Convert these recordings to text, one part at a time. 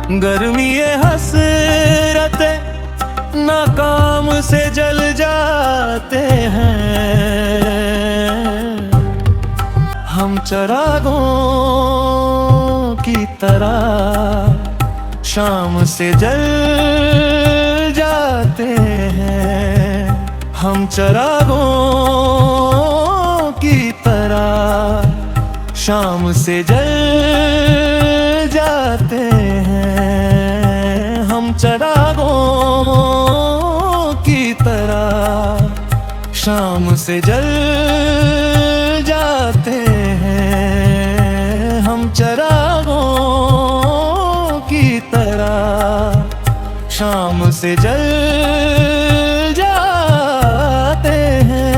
गर्मी ये हसरते नाकाम से जल जाते हैं। हम चरागों की तरह शाम से जल जाते हैं। हम चरागों की तरह शाम से जल जाते हैं। हम चरागों की तरह शाम से जल जाते हैं। हम चरागों की तरह शाम से जल जाते हैं।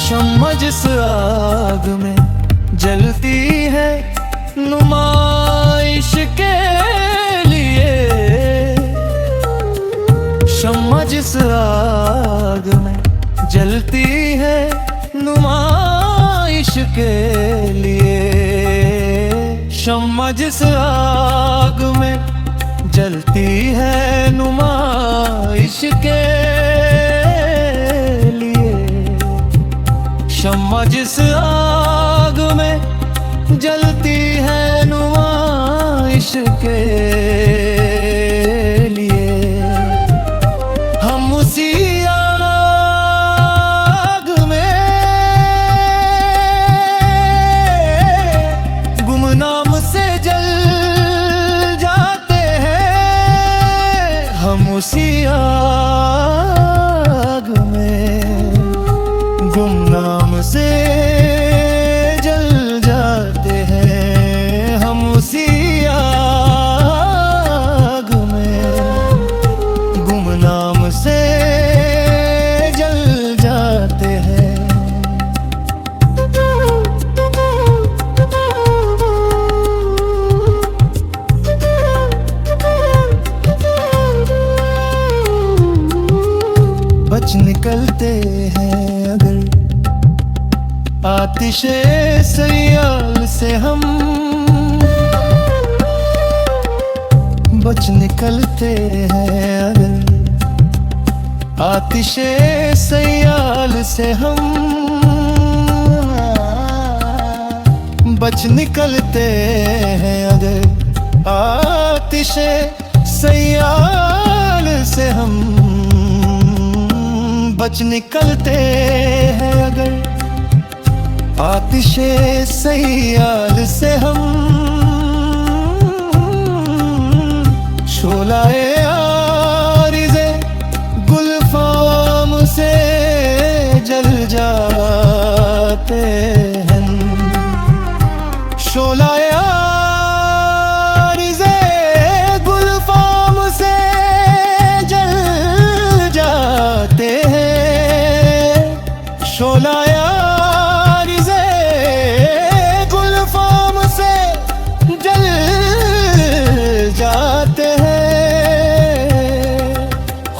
शम्मा जिस आग में जलती है नुमाइश के लिए, शम्मा जिस आग में जलती है नुमाइश के लिए, शम्मा जिस आग में जलती है नुमाइश के लिए, शम्मा जिस आग में जलती है नुमाइश के लिए, हम उसी आग में गुमनाम से जल जाते हैं। हम उसी आग में गुमनाम से जल जाते हैं। हम उसी आग में गुमनाम से जल जाते हैं। बच निकलते हैं अगर आतिशे सयाल से हम, बच निकलते हैं अगर आतिशे सयाल से हम, बच निकलते हैं अगर आतिशे सयाल से हम, बच निकलते हैं अगर आतिशे सयाल से हम। शोलाए आरिज़े गुलफाम से जल जाते हैं। शोलाए आरिज़े गुलफाम से जल जाते हैं। शोलाए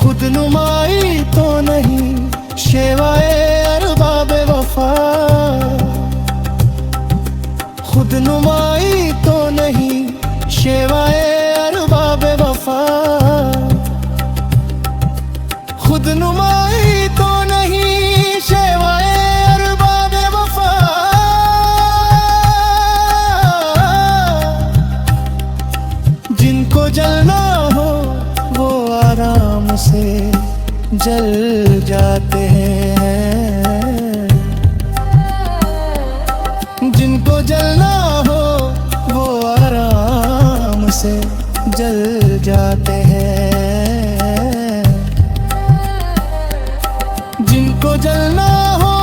खुदनुमाई तो नहीं शेवाए अरबाब वफा, खुदनुमाई तो नहीं शेवाए अरबाब वफा, खुदनुमाई तो नहीं शेवाए अरबाब वफा। जिनको जलना हो वो आराम से जल जाते हैं। जिनको जलना हो वो आराम से जल जाते हैं। जिनको जलना हो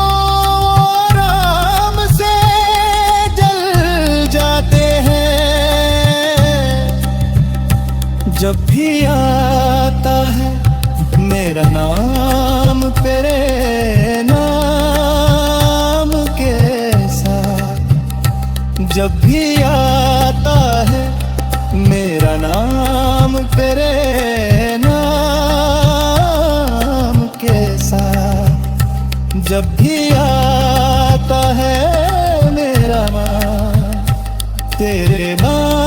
आराम से जल जाते हैं। जब भी आता है मेरा नाम तेरे नाम के साथ, जब भी आता है मेरा नाम तेरे नाम जब भी आता है मेरा माँ तेरे माँ